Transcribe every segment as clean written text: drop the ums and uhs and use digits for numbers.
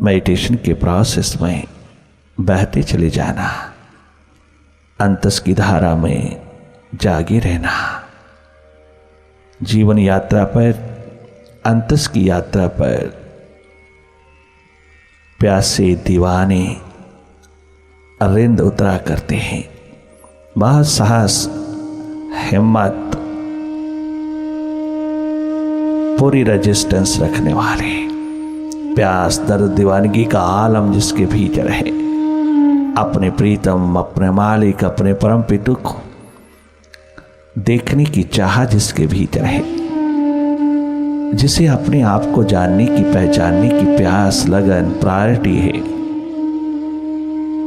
Meditation के process में बहते चले जाना, अंतस की धारा में जागे रहना। जीवन यात्रा पर, अंतस की यात्रा पर प्यासे दीवाने रिंद उतरा करते हैं। बहुत साहस, हिम्मत, पूरी रेजिस्टेंस रखने वाले, प्यास दर्द दीवानगी का आलम जिसके भीतर है, अपने प्रीतम, अपने मालिक, अपने परम पिता को देखने की चाह जिसके भीतर है, जिसे अपने आप को जानने की, पहचानने की प्यास, लगन, प्रायोरिटी है,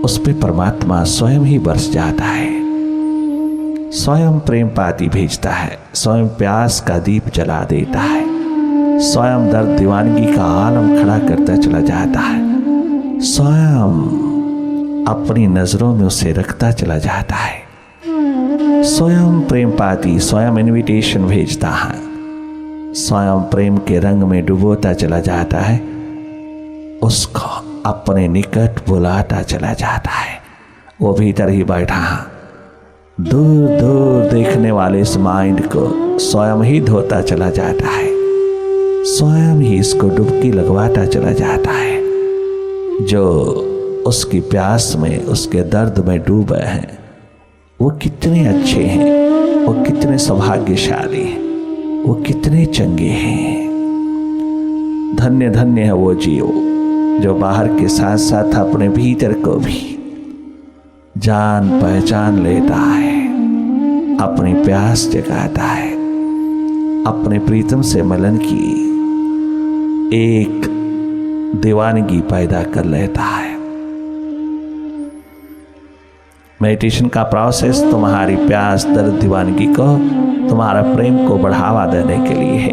उस पे परमात्मा स्वयं ही बरस जाता है, स्वयं प्रेम पाती भेजता है, स्वयं प्यास का दीप जला देता है, स्वयं दर्द दीवानगी का आलम खड़ा करता चला जाता है, स्वयं अपनी नजरों में उसे रखता चला जाता है, स्वयं प्रेम पाती, स्वयं इनविटेशन भेजता है, स्वयं प्रेम के रंग में डुबोता चला जाता है, उसको अपने निकट बुलाता चला जाता है। वो भीतर ही बैठा, दूर दूर देखने वाले इस माइंड को स्वयं ही धोता चला जाता है, स्वयं ही इसको डुबकी लगवाता चला जाता है। जो उसकी प्यास में, उसके दर्द में डूबे हैं, वो कितने अच्छे हैं, वो कितने सौभाग्यशाली हैं, वो कितने चंगे हैं। धन्य धन्य है वो जीव जो बाहर के साथ साथ अपने भीतर को भी जान पहचान लेता है, अपनी प्यास जगाता है, अपने प्रीतम से मिलन की एक दीवानगी पैदा कर लेता है। मेडिटेशन का प्रोसेस तुम्हारी प्यास, दर्द, दीवानगी को, तुम्हारा प्रेम को बढ़ावा देने के लिए है।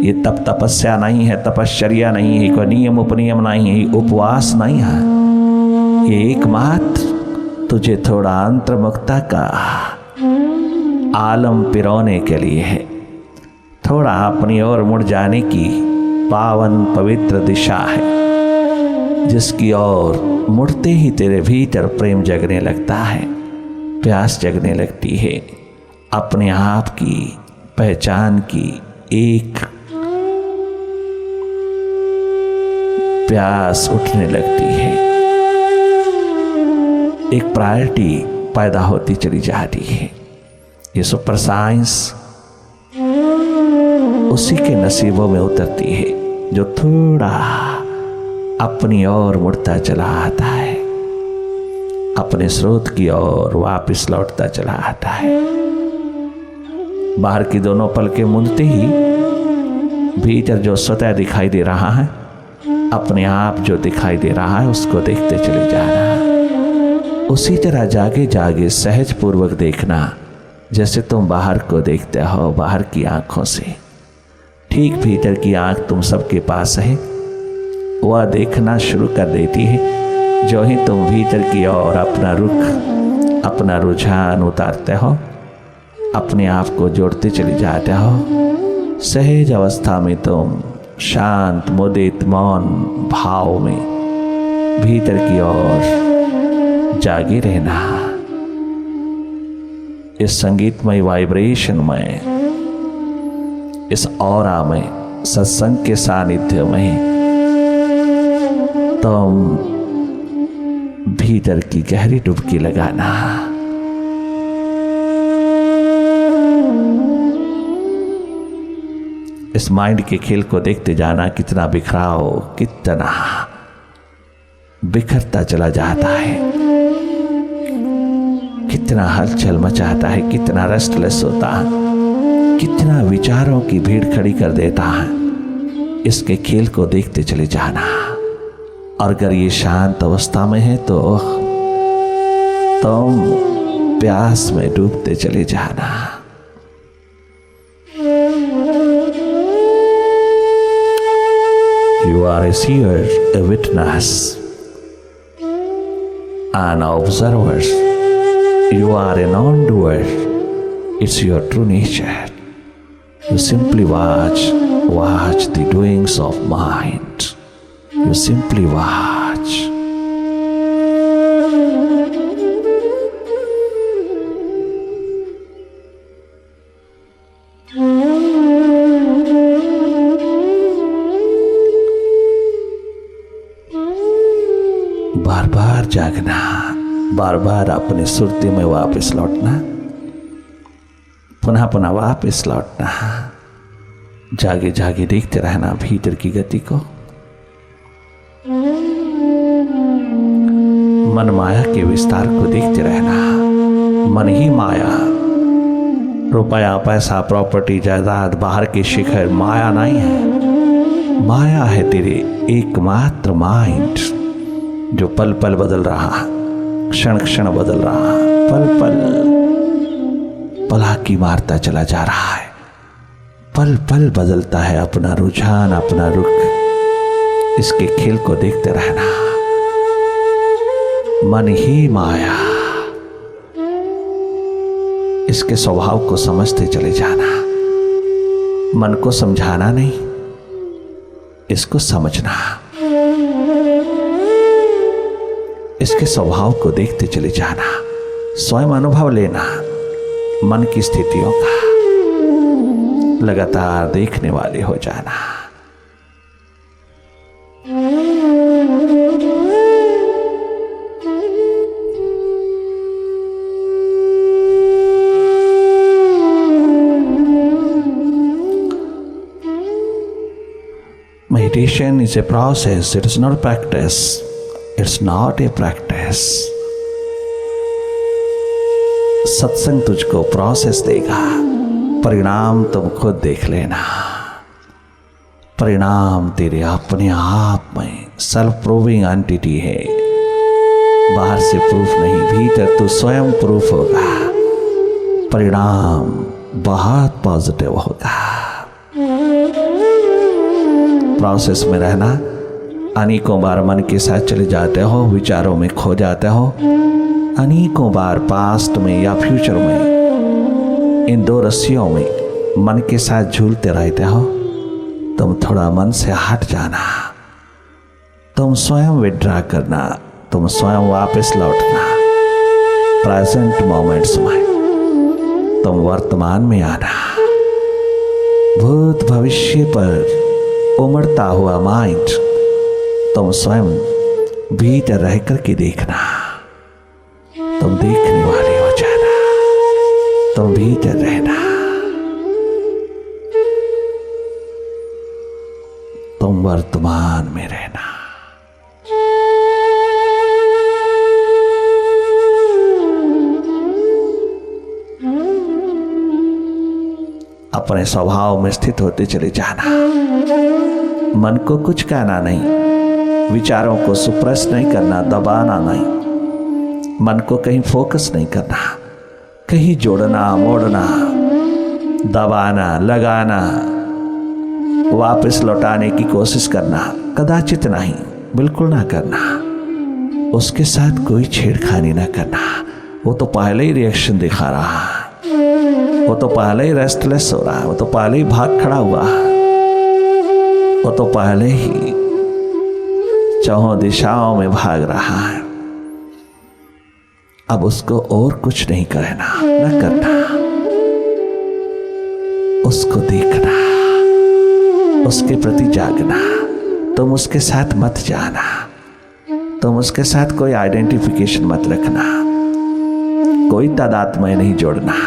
ये तप तपस्या नहीं है, तपश्चर्या नहीं है, कोई नियम उपनियम नहीं है, उपवास नहीं है। ये एकमात्र तुझे थोड़ा अंतर्मुखता का आलम पिरोने के लिए है, थोड़ा अपनी ओर मुड़ जाने की पावन पवित्र दिशा है, जिसकी ओर मुड़ते ही तेरे भीतर प्रेम जगने लगता है, प्यास जगने लगती है, अपने आप की पहचान की एक प्यास उठने लगती है, एक प्रायोरिटी पैदा होती चली जाती है। ये सुपर साइंस उसी के नसीबों में उतरती है जो थोड़ा अपनी ओर मुड़ता चला आता है, अपने स्रोत की ओर वापस लौटता चला आता है। बाहर की दोनों पलकें मूंदते ही भीतर जो स्वतः दिखाई दे रहा है, अपने आप जो दिखाई दे रहा है, उसको देखते चले जाना। उसी तरह जागे जागे सहज पूर्वक देखना, जैसे तुम बाहर को देखते हो बाहर की आंखों से, ठीक भीतर की आंख तुम सबके पास है, वह देखना शुरू कर देती है। जो ही तुम भीतर की ओर अपना रुख, अपना रुझान उतारते हो, अपने आप को जोड़ते चले जाते हो, सहज अवस्था में तुम शांत, मुदित, मौन भाव में भीतर की ओर जागे रहना। इस संगीतमय वाइब्रेशन में, इस ऑरा में, सत्संग के सानिध्य में तुम भीतर की गहरी डुबकी लगाना। इस माइंड के खेल को देखते जाना, कितना बिखराव, कितना बिखरता चला जाता है, कितना हलचल मचाता है, कितना रेस्टलेस होता है, कितना विचारों की भीड़ खड़ी कर देता है। इसके खेल को देखते चले जाना। और अगर ये शांत अवस्था में है तो तुम प्यास में डूबते चले जाना। You are a seer, a witness, an observer. You are a non-doer. It's your true nature. You simply watch the doings of mind. You simply watch. बार बार जागना, बार बार अपनी सुरती में वापस लौटना, पुनः पुनः वापस लौटना, जागे जागे देखते रहना भीतर की गति को। मन माया के विस्तार को देखते रहना। मन ही माया, रुपया पैसा प्रॉपर्टी जायदाद बाहर के शिखर माया नहीं है। माया है तेरे एकमात्र माइंड, जो पल पल बदल रहा, क्षण क्षण बदल रहा, पल पल पलाकी मारता चला जा रहा है, पल पल बदलता है अपना रुझान, अपना रुख। इसके खेल को देखते रहना। मन ही माया, इसके स्वभाव को समझते चले जाना। मन को समझाना नहीं, इसको समझना। इसके स्वभाव को देखते चले जाना, स्वयं अनुभव लेना मन की स्थितियों का, लगातार देखने वाले हो जाना। Meditation is a process, it is not a practice. It's not a practice. सत्संग तुझको प्रोसेस देगा, परिणाम तुम खुद देख लेना। परिणाम तेरे अपने आप में सेल्फ प्रूविंग एंटिटी है, बाहर से प्रूफ नहीं, भीतर तू स्वयं प्रूफ होगा। परिणाम बहुत पॉजिटिव होगा। प्रोसेस में रहना। अनेकों बार मन के साथ चले जाते हो, विचारों में खो जाते हो, अनेकों बार पास्ट में या फ्यूचर में इन दो रस्सियों में मन के साथ झूलते रहते हो। तुम थोड़ा मन से हट जाना, तुम स्वयं विड्रा करना, तुम स्वयं वापस लौटना प्रेजेंट मोमेंट्स में। तुम वर्तमान में आना, भूत भविष्य पर उमड़ता हुआ माइंड तुम स्वयं भीतर रह करके देखना। तुम देखने वाले हो जाना, तुम भीतर रहना, तुम वर्तमान में रहना। अपने स्वभाव में स्थित होते चले जाना। मन को कुछ कहना नहीं, विचारों को सुप्रेस नहीं करना, दबाना नहीं, मन को कहीं फोकस नहीं करना, कहीं जोड़ना मोड़ना, दबाना लगाना, वापस लौटाने की कोशिश करना कदाचित नहीं, बिल्कुल ना करना। उसके साथ कोई छेड़खानी ना करना। वो तो पहले ही रिएक्शन दिखा रहा, वो तो पहले ही रेस्टलेस हो रहा, वो तो पहले ही भाग खड़ा हुआ, वो तो पहले ही चारों दिशाओं में भाग रहा है। अब उसको और कुछ नहीं करना, न करना, उसको देखना, उसके प्रति जागना। तुम उसके साथ मत जाना, तुम उसके साथ कोई आइडेंटिफिकेशन मत रखना, कोई तादात्म्य नहीं जोड़ना।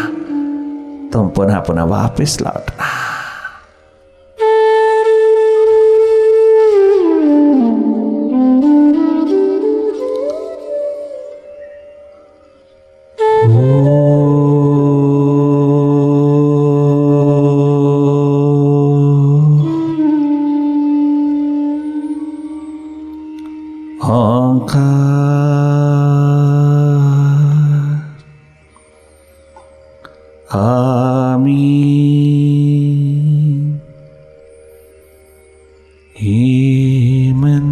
तुम पुनः पुनः वापस लौटना। आमीन। हे मन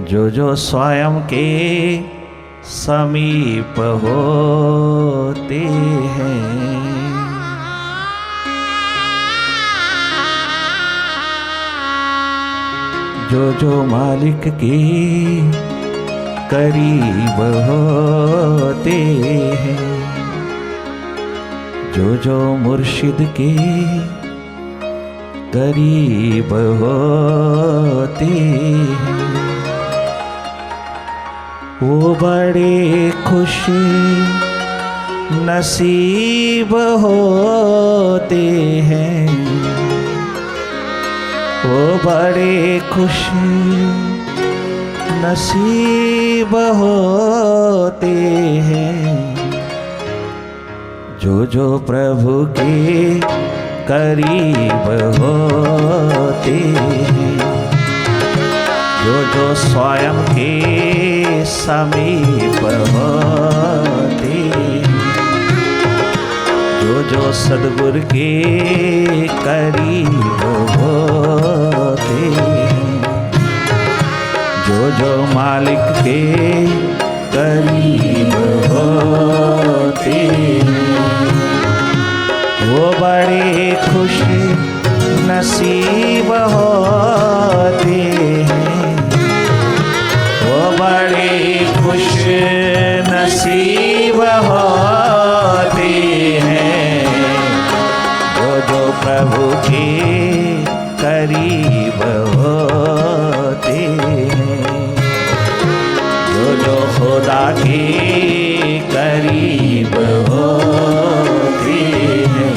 जो जो स्वयं के समीप होते हैं जो जो मालिक के करीब होते हैं, जो जो मुर्शिद के करीब होते हैं, वो बड़े खुश नसीब होते हैं, वो बड़े खुश नसीब होते हैं, जो जो प्रभु के करीब होते हैं, जो जो स्वयं के समीप होते हैं, जो जो सद्गुरु के करीब होते हैं, जो जो मालिक के करीब होते हैं, वो बड़े खुश नसीब होते हैं, वो बड़े खुश नसीब होते हैं, जो जो प्रभु के करीब होते हैं, जो जो खुदा के करीब होते हैं।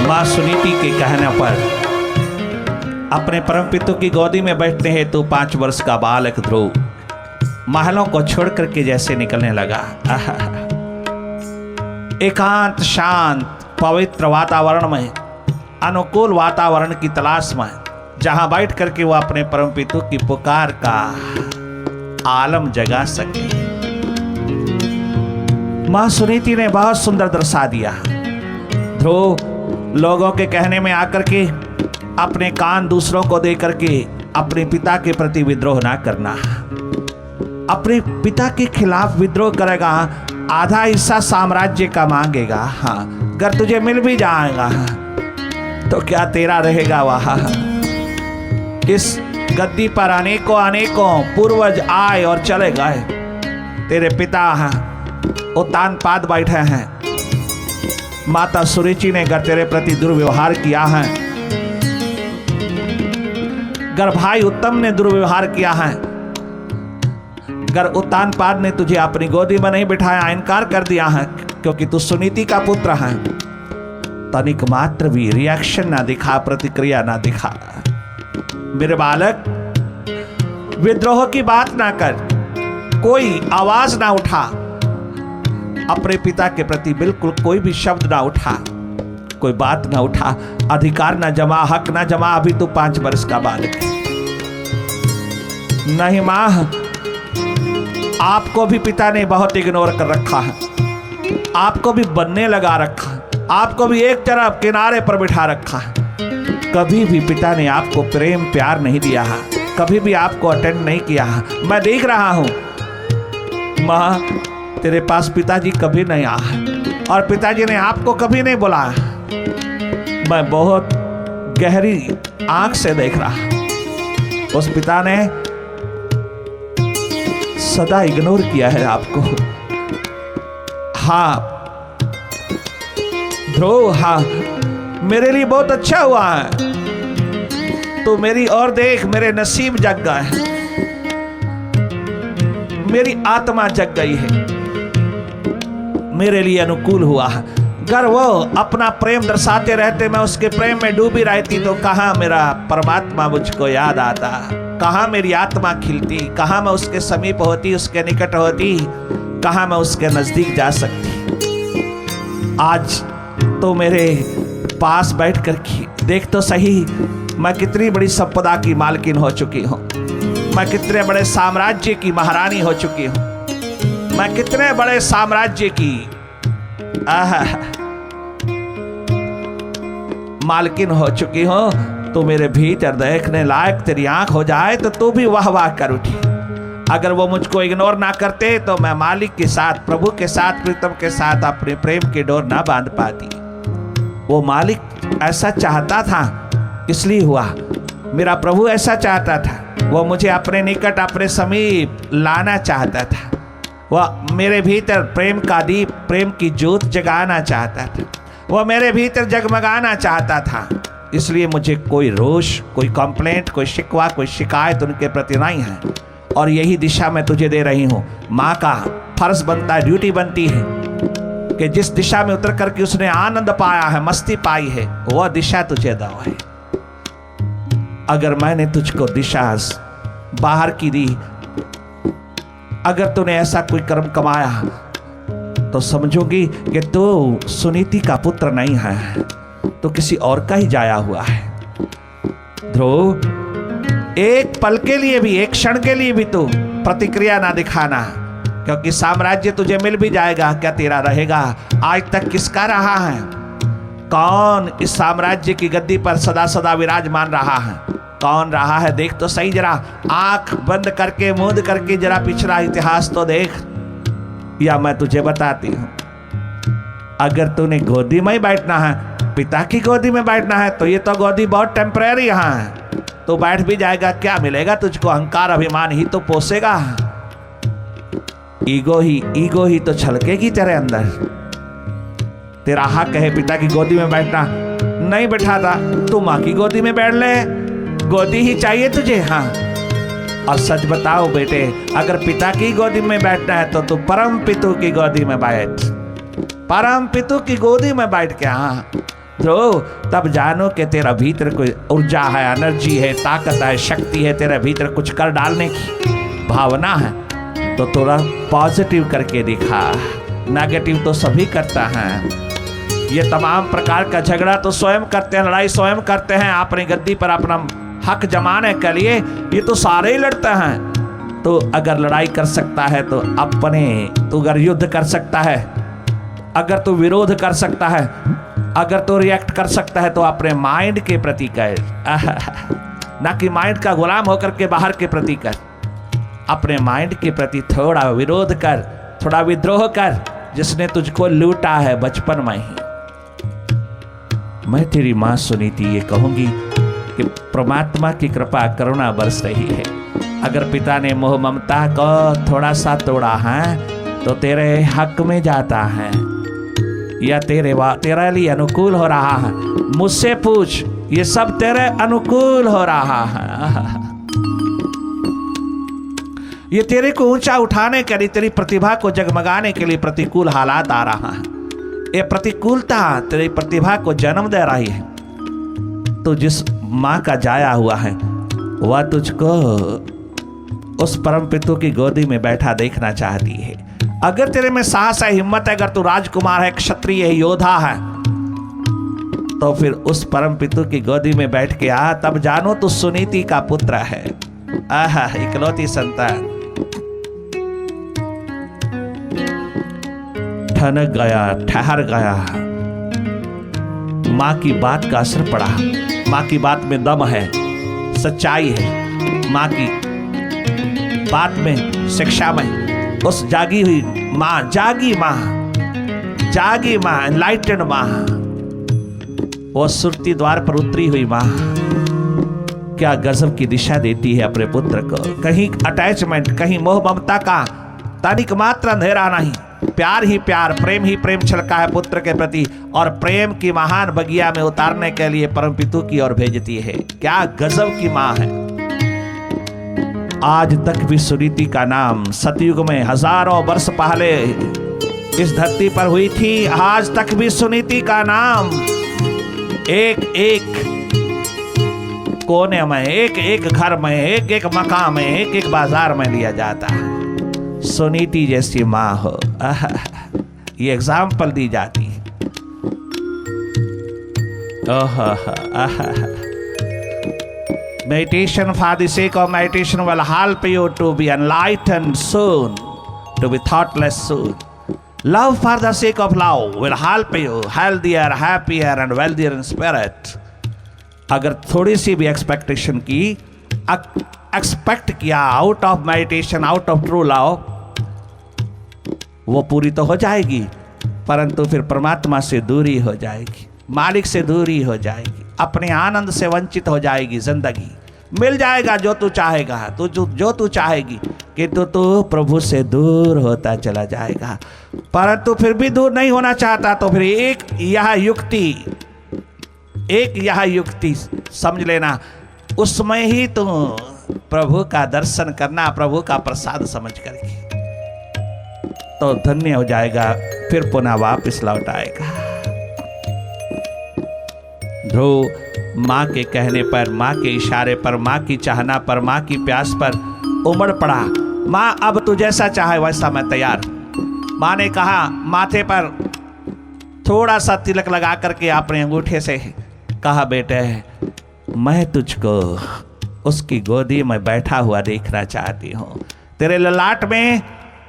माँ सुनीति के कहने पर अपने परमपिता की गोदी में बैठने हेतु 5 वर्ष का बालक ध्रुव महलों को छोड़ करके जैसे निकलने लगा। एकांत शांत पवित्र वातावरण में, अनुकूल वातावरण की तलाश में, जहां बैठ करके वो अपने परमपिता की पुकार का आलम जगा सके। माँ सुनीति ने बहुत सुंदर दर्शा दिया। ध्रुव, लोगों के कहने में आकर के अपने कान दूसरों को दे करके अपने पिता के प्रति विद्रोह ना करना। अपने पिता के खिलाफ विद्रोह करेगा, आधा हिस्सा साम्राज्य का मांगेगा। हाँ, अगर तुझे मिल भी जाएगा तो क्या तेरा रहेगा वहां। इस गद्दी पर अनेकों अनेकों पूर्वज आए और चले गए। तेरे पिता उतान पाद बैठे हैं। माता सुरुचि ने अगर तेरे प्रति दुर्व्यवहार किया है, अगर भाई उत्तम ने दुर्व्यवहार किया है, अगर उत्तान पाद ने तुझे अपनी गोदी में नहीं बिठाया, इनकार कर दिया है क्योंकि तू सुनीति का पुत्र है, तनिक मात्र भी रिएक्शन ना दिखा, प्रतिक्रिया ना दिखा। मेरे बालक, विद्रोह की बात ना कर, कोई आवाज ना उठा, अपने पिता के प्रति बिल्कुल कोई भी शब्द ना उठा, कोई बात ना उठा, अधिकार ना जमा, हक ना जमा। अभी तो 5 वर्ष का बालक है। नहीं मां, आपको भी पिता ने बहुत इग्नोर कर रखा है, आपको भी बनने लगा रखा है, आपको भी एक तरफ किनारे पर बिठा रखा है। कभी भी पिता ने आपको प्रेम प्यार नहीं दिया है, कभी भी आपको अटेंड नहीं किया है। मैं देख रहा हूं मां, तेरे पास पिताजी कभी नहीं आया और पिताजी ने आपको कभी नहीं बुलाया। मैं बहुत गहरी आंख से देख रहा, उस पिता ने सदा इग्नोर किया है आपको। हाँ ध्रुव, हाँ, मेरे लिए बहुत अच्छा हुआ है। तो मेरी और देख, मेरे नसीब जग गए, मेरी आत्मा जग गई है, मेरे लिए अनुकूल हुआ है। अगर वो अपना प्रेम दर्शाते रहते, मैं उसके प्रेम में डूबी रहती, तो कहाँ मेरा परमात्मा मुझको याद आता, कहाँ मेरी आत्मा खिलती, कहाँ मैं उसके समीप होती, उसके निकट होती, कहाँ मैं उसके नजदीक जा सकती। आज तो मेरे पास बैठकर देख तो सही, मैं कितनी बड़ी संपदा की मालकिन हो चुकी हूँ, मैं कितने बड़े साम्राज्य की महारानी हो चुकी हूँ, मैं कितने बड़े साम्राज्य की मालकिन हो चुकी हूँ। तू मेरे भीतर देखने लायक तेरी आंख हो जाए तो तू भी वाह वाह कर उठी। अगर वो मुझको इग्नोर ना करते तो मैं मालिक के साथ, प्रभु के साथ, प्रीतम के साथ अपने प्रेम की डोर ना बांध पाती। वो मालिक ऐसा चाहता था इसलिए हुआ, मेरा प्रभु ऐसा चाहता था, वो मुझे अपने निकट, अपने समीप लाना चाहता था, वह मेरे भीतर प्रेम का दीप, प्रेम की ज्योत जगाना चाहता था, वह मेरे भीतर जगमगाना चाहता था। इसलिए मुझे कोई रोष, कोई कंप्लेंट, कोई शिकवा, कोई शिकायत उनके प्रति नहीं है। और यही दिशा मैं तुझे दे रही हूँ। माँ का फर्ज बनता है, ड्यूटी बनती है कि जिस दिशा में उतर करके उसने आनंद पाया है, मस्ती पाई है, वह दिशा तुझे दो है। अगर मैंने तुझको दिशा बाहर की दी, अगर तूने ऐसा कोई कर्म कमाया तो समझोगी कि तू सुनीति का पुत्र नहीं है, तो किसी और का ही जाया हुआ है। ध्रुव, एक पल के लिए भी, एक क्षण के लिए भी तू प्रतिक्रिया ना दिखाना, क्योंकि साम्राज्य तुझे मिल भी जाएगा, क्या तेरा रहेगा? आज तक किसका रहा है? कौन इस साम्राज्य की गद्दी पर सदा सदा विराजमान रहा है? कौन रहा है? देख तो सही, जरा आंख बंद करके, मूंद करके जरा पिछला इतिहास तो देख, या मैं तुझे बताती हूं। अगर तूने गोदी में ही बैठना है, पिता की गोदी में बैठना है, तो ये तो गोदी बहुत टेम्परेरी यहाँ है, तो बैठ भी जाएगा, क्या मिलेगा तुझको? अहंकार अभिमान ही तो पोसेगा, ईगो ही तो छलकेगी तेरे अंदर। तेरा हक है पिता की गोदी में बैठना, नहीं बैठा था तू माँ की गोदी में बैठ ले, गोदी ही चाहिए तुझे। हाँ, और सच बताओ बेटे, अगर पिता की गोदी में बैठना है तो तू परम पितु की गोदी में बैठ, परम पितु की गोदी में बैठ के। हाँ तो तब जानो कि तेरा भीतर कोई ऊर्जा है, एनर्जी है, ताकत है, शक्ति है, तेरे भीतर कुछ कर डालने की भावना है, तो थोड़ा पॉजिटिव करके दिखा। नेगेटिव तो सभी करता है। ये तमाम प्रकार का झगड़ा तो स्वयं करते हैं, लड़ाई स्वयं करते हैं अपनी गद्दी पर अपना हक जमाने के लिए, ये तो सारे ही लड़ते हैं। तो अगर लड़ाई कर सकता है तो अपने, तू अगर युद्ध कर सकता है, अगर तू विरोध कर सकता है, अगर तू रिएक्ट कर सकता है, तो अपने माइंड के प्रति कर, ना कि माइंड का गुलाम होकर के बाहर के प्रति कर। अपने माइंड के प्रति थोड़ा विरोध कर, थोड़ा विद्रोह कर, जिसने तुझको लूटा है बचपन में ही। मैं तेरी माँ सुनीति ये कहूंगी कि परमात्मा की कृपा करुणा बरस रही है। अगर पिता ने मोह ममता को थोड़ा सा तोड़ा है तो तेरे हक में जाता है या तेरे लिए अनुकूल हो रहा है? मुझसे पूछ, ये सब तेरे अनुकूल हो रहा है। ये तेरे को ऊंचा उठाने के लिए, तेरी प्रतिभा को जगमगाने के लिए प्रतिकूल हालात आ रहा है। ये प्रतिकूलता तेरी प्रतिभा को जन्म दे रही है। तो जिस माँ का जाया हुआ है वह तुझको उस परम पितु की गोदी में बैठा देखना चाहती है। अगर तेरे में साहस है, हिम्मत है, अगर तू राजकुमार है, क्षत्रिय है, योद्धा है, तो फिर उस परम पितु की गोदी में बैठ के आ, तब जानो तू सुनीति का पुत्र है। आहा, इकलौती संतान। ठनक गया, ठहर गया। माँ की बात का असर पड़ा। माँ की बात में दम है, सच्चाई है। माँ की बात में, शिक्षा में, उस जागी हुई माँ, जागी माँ, एनलाइटेड माँ, वो सुरती द्वार पर उतरी हुई माँ क्या गजब की दिशा देती है अपने पुत्र को। कहीं अटैचमेंट, कहीं मोह ममता का तनिक मात्र अंधेरा नहीं, प्यार ही प्यार, प्रेम ही प्रेम छलका है पुत्र के प्रति, और प्रेम की महान बगिया में उतारने के लिए परम पितु की ओर भेजती है। क्या गजब की माँ है। आज तक भी सुनीति का नाम सतयुग में हजारों वर्ष पहले इस धरती पर हुई थी। आज तक भी सुनीति का नाम एक एक कोने में, एक एक घर में, एक एक मकान में, एक एक बाजार में लिया जाता है। सुनीति जैसी माँ हो, ये एग्जाम्पल दी जाती है। Meditation for the sake of meditation will help you to be enlightened soon, to be thoughtless soon. Love for the sake of love will help you healthier, happier and wealthier in spirit. अगर थोड़ी सी भी expectation की, expect किया out of meditation, out of true love, वो पूरी तो हो जाएगी, परंतु फिर परमात्मा से दूरी हो जाएगी, मालिक से दूरी हो जाएगी, अपने आनंद से वंचित हो जाएगी जिंदगी। मिल जाएगा जो तू चाहेगा, जो तू चाहेगी, किंतु तू प्रभु से दूर होता चला जाएगा। परंतु फिर भी दूर नहीं होना चाहता तो फिर एक यह युक्ति समझ लेना, उसमें ही तू प्रभु का दर्शन करना, प्रभु का प्रसाद समझ करके तो धन्य हो जाएगा, फिर पुनः वापस लौट आएगा। ध्रुव माँ के कहने पर, माँ के इशारे पर, माँ की चाहना पर, माँ की प्यास पर उमड़ पड़ा। माँ अब तू जैसा चाहे वैसा मैं तैयार। माँ ने कहा, माथे पर थोड़ा सा तिलक लगा करके अपने अंगूठे से कहा, बेटे मैं तुझको उसकी गोदी में बैठा हुआ देखना चाहती हूँ। तेरे ललाट में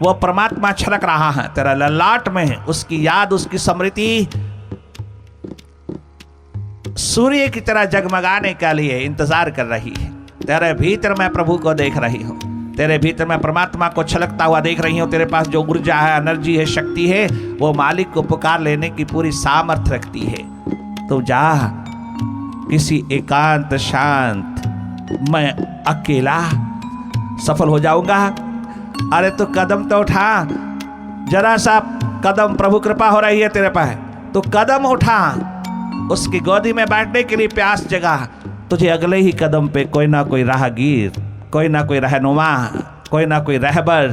वो परमात्मा छलक रहा है, तेरा ललाट में उसकी याद, उसकी स्मृति सूर्य की तरह जगमगाने के लिए इंतजार कर रही है। तेरे भीतर मैं प्रभु को देख रही हूँ, तेरे भीतर मैं परमात्मा को छलकता हुआ देख रही हूँ। तेरे पास जो ऊर्जा है, एनर्जी है, शक्ति है, वो मालिक को पुकार लेने की पूरी सामर्थ्य रखती है। तो जा किसी एकांत शांत, मैं अकेला सफल हो जाऊंगा। अरे तो कदम तो उठा, जरा सा कदम, प्रभु कृपा हो रही है तेरे पर, तो कदम उठा, उसकी गोदी में बैठने के लिए प्यास जगा। तुझे अगले ही कदम पे कोई ना कोई राहगीर, कोई ना कोई रहनुमा, कोई ना कोई रहबर,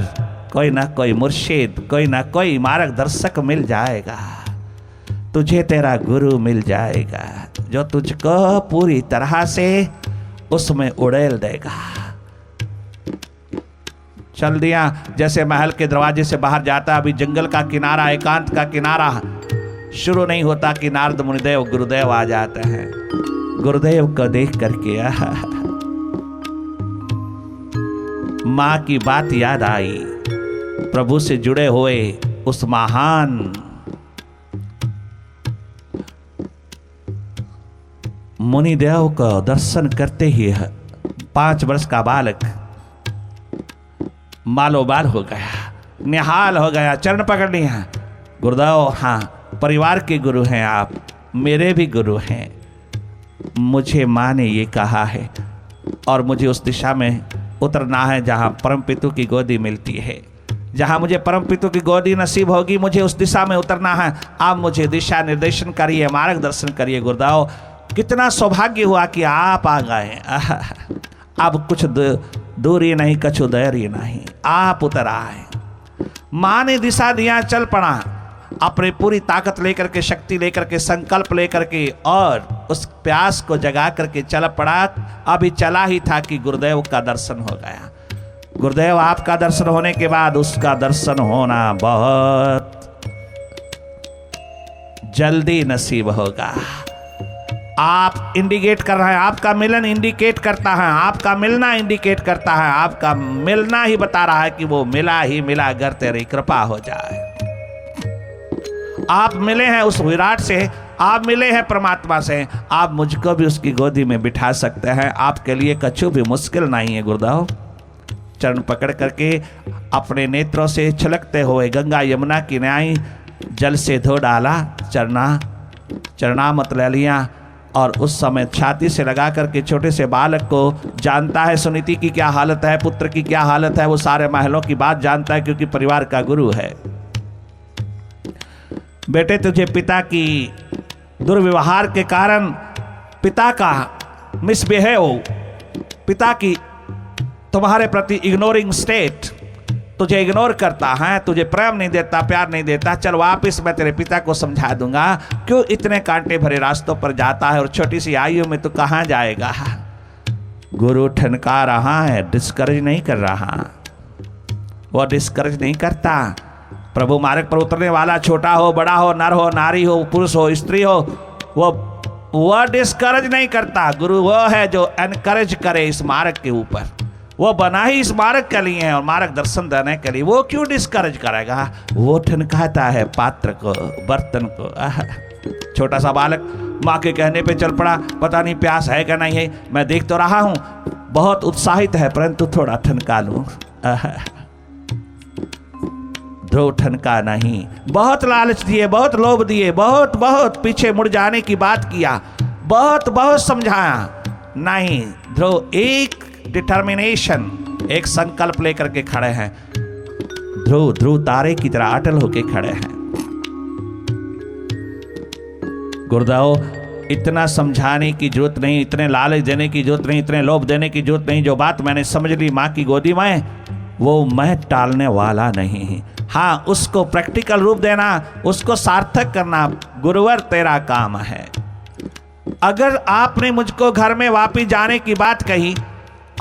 कोई ना कोई मुर्शिद, कोई ना कोई मार्गदर्शक मिल जाएगा। तुझे तेरा गुरु मिल जाएगा जो तुझको पूरी तरह से उसमें उड़ेल देगा। चल दिया, जैसे महल के दरवाजे से बाहर जाता, अभी जंगल का किनारा, एकांत का किनारा शुरू नहीं होता कि नारद मुनिदेव गुरुदेव आ जाते हैं। गुरुदेव को देख करके माँ की बात याद आई, प्रभु से जुड़े हुए उस महान मुनिदेव को दर्शन करते ही 5 वर्ष का बालक मालोबाल हो गया, निहाल हो गया, चरण पकड़ लिया। गुरुदेव, हाँ परिवार के गुरु हैं आप, मेरे भी गुरु हैं। मुझे माँ ने ये कहा है और मुझे उस दिशा में उतरना है जहाँ परम पितु की गोदी मिलती है, जहाँ मुझे परम पितु की गोदी नसीब होगी, मुझे उस दिशा में उतरना है। आप मुझे दिशा निर्देशन करिए, मार्गदर्शन करिए। गुरुदेव, कितना सौभाग्य हुआ कि आप आ गए। अब कुछ दूरी नहीं, कछु देरी नहीं, आप उतर आए। माँ ने दिशा दिया, चल पड़ा, अपनी पूरी ताकत लेकर के, शक्ति लेकर के, संकल्प लेकर के, और उस प्यास को जगा करके चल पड़ा। अभी चला ही था कि गुरुदेव का दर्शन हो गया। गुरुदेव आपका दर्शन होने के बाद उसका दर्शन होना बहुत जल्दी नसीब होगा। आप इंडिकेट कर रहे हैं, आपका मिलन इंडिकेट करता है, आपका मिलना इंडिकेट करता है, आपका मिलना ही बता रहा है कि वो मिला ही मिला, अगर तेरी कृपा हो जाए। आप मिले हैं उस विराट से, आप मिले हैं परमात्मा से, आप मुझको भी उसकी गोदी में बिठा सकते हैं। आपके लिए कछु भी मुश्किल नहीं है। गुरुदेव चरण पकड़ करके अपने नेत्रों से छलकते हुए गंगा यमुना की न्याय जल से धो डाला, चरणामत ले लिया, और उस समय छाती से लगा करके छोटे से बालक को, जानता है सुनीति की क्या हालत है, पुत्र की क्या हालत है, वो सारे महलों की बात जानता है क्योंकि परिवार का गुरु है। बेटे, तुझे पिता की दुर्व्यवहार के कारण, पिता का मिसबिहेव, पिता की तुम्हारे प्रति इग्नोरिंग स्टेट, तुझे इग्नोर करता है, तुझे प्रेम नहीं देता, प्यार नहीं देता। चल वापस मैं तेरे पिता को समझा दूंगा, क्यों इतने कांटे भरे रास्तों पर जाता है और छोटी सी आयु में तू कहाँ जाएगा। गुरु ठनका रहा है, डिस्करेज नहीं कर रहा, वो डिस्करेज नहीं करता। प्रभु मार्ग पर उतरने वाला छोटा हो, बड़ा हो, नर हो, नारी हो, पुरुष हो, स्त्री हो, वो वह डिस्करेज नहीं करता। गुरु वो है जो एनकरेज करे इस मार्ग के ऊपर। वो बना ही इस मार्ग के लिए है और मार्ग दर्शन देने के लिए। वो क्यों डिस्करेज करेगा? वो ठनकाता है पात्र को, बर्तन को। छोटा सा बालक माँ के कहने पे चल पड़ा, पता नहीं प्यास है क्या नहीं है, मैं देख तो रहा हूँ बहुत उत्साहित है, परंतु थोड़ा ठनका लूं। ध्रुव ठनका नहीं। बहुत लालच दिए, बहुत लोभ दिए, बहुत बहुत पीछे मुड़ जाने की बात किया, बहुत बहुत समझाया, नहीं। ध्रुव एक डिटर्मिनेशन, एक संकल्प लेकर के खड़े हैं। ध्रुव तारे की तरह अटल होके खड़े हैं। गुरुदेव इतना समझाने की जरूरत नहीं, इतने लालच देने की जरूरत नहीं, इतने लोभ देने की जरूरत नहीं। जो बात मैंने समझ ली माँ की गोदी में, वो मैं टालने वाला नहीं। हाँ, उसको प्रैक्टिकल रूप देना, उसको सार्थक करना गुरुवर तेरा काम है। अगर आपने मुझको घर में वापिस जाने की बात कही,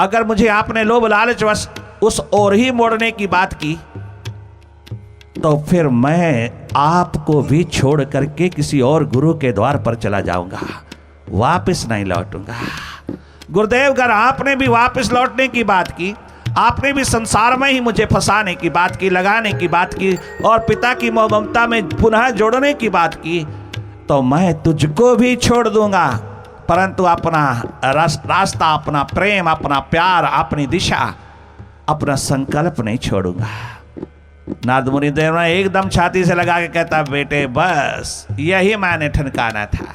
अगर मुझे आपने लोभ लालच वश उस ओर ही मोड़ने की बात की, तो फिर मैं आपको भी छोड़ करके किसी और गुरु के द्वार पर चला जाऊंगा, वापस नहीं लौटूंगा। गुरुदेव, अगर आपने भी वापस लौटने की बात की, आपने भी संसार में ही मुझे फंसाने की बात की, लगाने की बात की और पिता की मोह ममता में पुनः जोड़ने की बात की, तो मैं तुझको भी छोड़ दूंगा, परंतु अपना रास्ता, अपना प्रेम, अपना प्यार, अपनी दिशा, अपना संकल्प नहीं छोड़ूंगा। नारद मुनि देव ने एकदम छाती से लगा के कहता, बेटे बस यही मैंने ठनकाना था,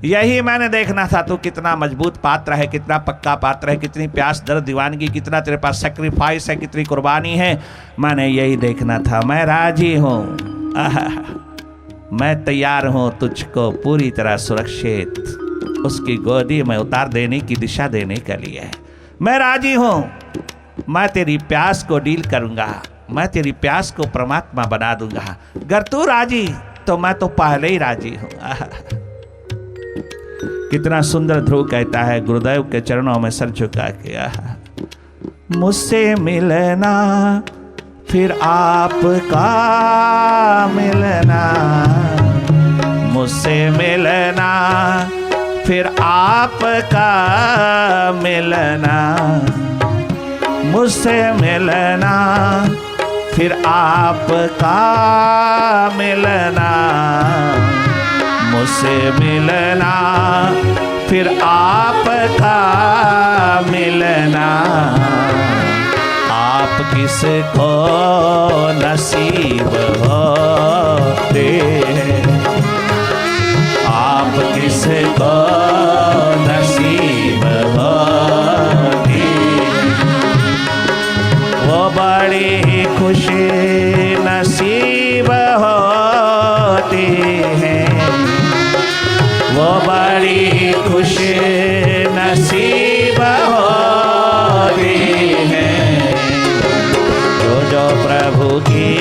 यही मैंने देखना था तू कितना मजबूत पात्र है, कितना पक्का पात्र है, कितनी प्यास दर्द दीवानगी, कितना तेरे पास सेक्रीफाइस है, कितनी कुर्बानी है, मैंने यही देखना था। मैं राजी हूँ, मैं तैयार हूँ तुझको पूरी तरह सुरक्षित उसकी गोदी में उतार देने की दिशा देने के लिए। मैं राजी हूँ, मैं तेरी प्यास को डील करूँगा, मैं तेरी प्यास को परमात्मा बना दूंगा। अगर तू राजी तो मैं तो पहले ही राजी हूं। कितना सुंदर ध्रुव कहता है गुरुदेव के चरणों में सर झुका के, मुझसे मिलना फिर आपका मिलना, मुझसे मिलना फिर आपका मिलना, मुझसे मिलना फिर आपका मिलना, मुझसे मिलना फिर आपका मिलना। आप किसको नसीब होते हैं, आप किसको नसीब होते, वो बड़ी खुशी नसीब होती है, वो बड़ी खुशी नसीब होती है, जो प्रभु की